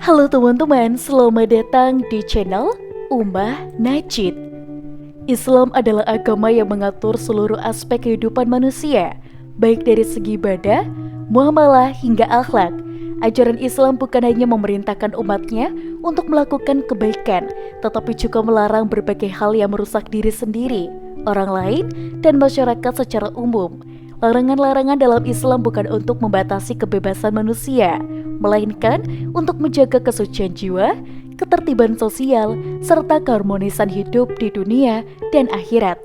Halo teman-teman, selamat datang di channel Ummah Najid. Islam adalah agama yang mengatur seluruh aspek kehidupan manusia, baik dari segi ibadah, muamalah hingga akhlak. Ajaran Islam bukan hanya memerintahkan umatnya untuk melakukan kebaikan, tetapi juga melarang berbagai hal yang merusak diri sendiri, orang lain, dan masyarakat secara umum. Larangan-larangan dalam Islam bukan untuk membatasi kebebasan manusia, melainkan untuk menjaga kesucian jiwa, ketertiban sosial, serta keharmonisan hidup di dunia dan akhirat.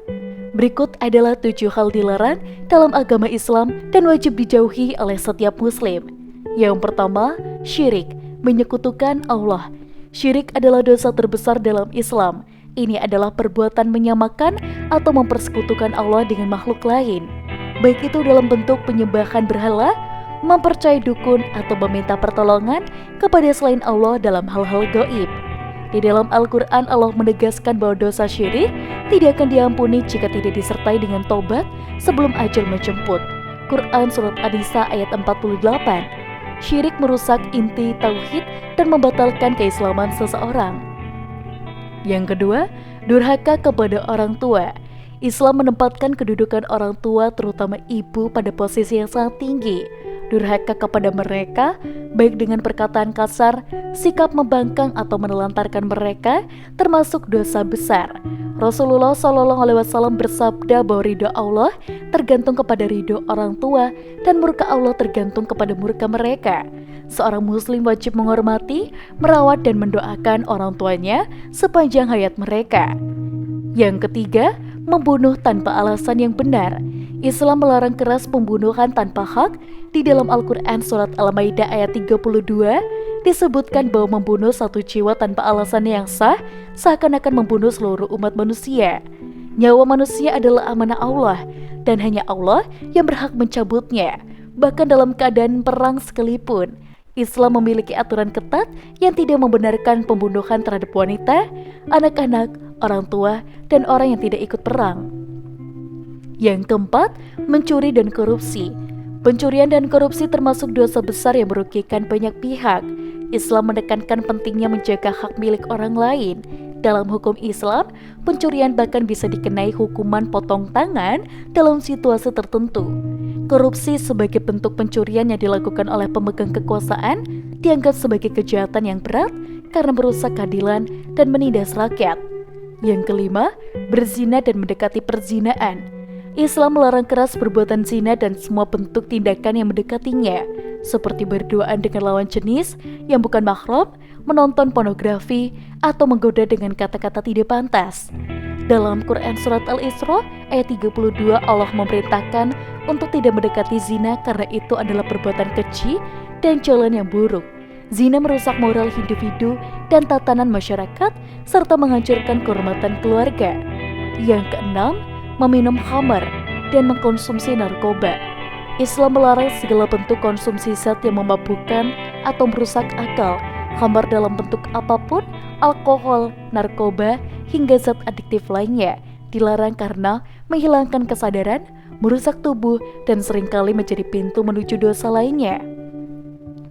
Berikut adalah 7 hal dilarang dalam agama Islam dan wajib dijauhi oleh setiap muslim. Yang pertama, syirik, menyekutukan Allah. Syirik adalah dosa terbesar dalam Islam. Ini adalah perbuatan menyamakan atau mempersekutukan Allah dengan makhluk lain, baik itu dalam bentuk penyembahan berhala, mempercayai dukun, atau meminta pertolongan kepada selain Allah dalam hal-hal gaib. Di dalam Al-Quran, Allah menegaskan bahwa dosa syirik tidak akan diampuni jika tidak disertai dengan tobat sebelum ajal menjemput. Quran Surat An-Nisa ayat 48. Syirik merusak inti tauhid dan membatalkan keislaman seseorang. Yang kedua, durhaka kepada orang tua. Islam menempatkan kedudukan orang tua, terutama ibu, pada posisi yang sangat tinggi. Durhaka kepada mereka, baik dengan perkataan kasar, sikap membangkang atau menelantarkan mereka, termasuk dosa besar. Rasulullah SAW bersabda bahwa ridho Allah tergantung kepada ridho orang tua dan murka Allah tergantung kepada murka mereka. Seorang muslim wajib menghormati, merawat, dan mendoakan orang tuanya sepanjang hayat mereka. Yang ketiga, membunuh tanpa alasan yang benar. Islam melarang keras pembunuhan tanpa hak. Di dalam Al-Quran Surat Al-Maidah ayat 32 disebutkan bahwa membunuh satu jiwa tanpa alasan yang sah seakan-akan membunuh seluruh umat manusia. Nyawa manusia adalah amanah Allah, dan hanya Allah yang berhak mencabutnya, bahkan dalam keadaan perang sekalipun. Islam memiliki aturan ketat yang tidak membenarkan pembunuhan terhadap wanita, anak-anak, orang tua, dan orang yang tidak ikut perang. Yang keempat, mencuri dan korupsi. Pencurian dan korupsi termasuk dosa besar yang merugikan banyak pihak. Islam menekankan pentingnya menjaga hak milik orang lain. Dalam hukum Islam, pencurian bahkan bisa dikenai hukuman potong tangan dalam situasi tertentu. Korupsi sebagai bentuk pencurian yang dilakukan oleh pemegang kekuasaan dianggap sebagai kejahatan yang berat karena merusak keadilan dan menindas rakyat. Yang kelima, berzina dan mendekati perzinaan. Islam melarang keras perbuatan zina dan semua bentuk tindakan yang mendekatinya, seperti berduaan dengan lawan jenis yang bukan mahram, menonton pornografi, atau menggoda dengan kata-kata tidak pantas. Dalam Quran Surat Al-Isra ayat 32, Allah memerintahkan untuk tidak mendekati zina karena itu adalah perbuatan keji dan jalan yang buruk. Zina merusak moral individu dan tatanan masyarakat, serta menghancurkan kehormatan keluarga. Yang keenam, meminum khamar dan mengkonsumsi narkoba. Islam melarang segala bentuk konsumsi zat yang memabukkan atau merusak akal. Khamar dalam bentuk apapun, alkohol, narkoba, hingga zat adiktif lainnya dilarang karena menghilangkan kesadaran, merusak tubuh, dan seringkali menjadi pintu menuju dosa lainnya.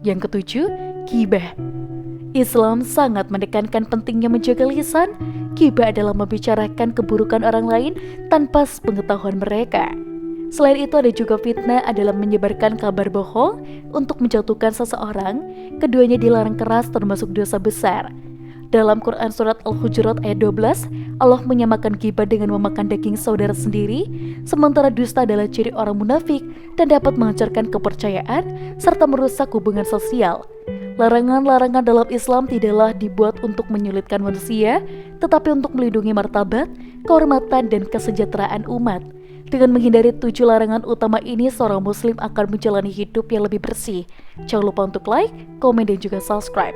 Yang ketujuh, ghibah. Islam sangat menekankan pentingnya menjaga lisan. Ghibah adalah membicarakan keburukan orang lain tanpa sepengetahuan mereka. Selain itu, ada juga fitnah adalah menyebarkan kabar bohong untuk menjatuhkan seseorang. Keduanya dilarang keras, termasuk dosa besar. Dalam Quran Surat Al-Hujurat ayat 12, Allah menyamakan ghibah dengan memakan daging saudara sendiri, sementara dusta adalah ciri orang munafik dan dapat menghancurkan kepercayaan serta merusak hubungan sosial. Larangan-larangan dalam Islam tidaklah dibuat untuk menyulitkan manusia, tetapi untuk melindungi martabat, kehormatan, dan kesejahteraan umat. Dengan menghindari 7 larangan utama ini, seorang muslim akan menjalani hidup yang lebih bersih. Jangan lupa untuk like, komen, dan juga subscribe.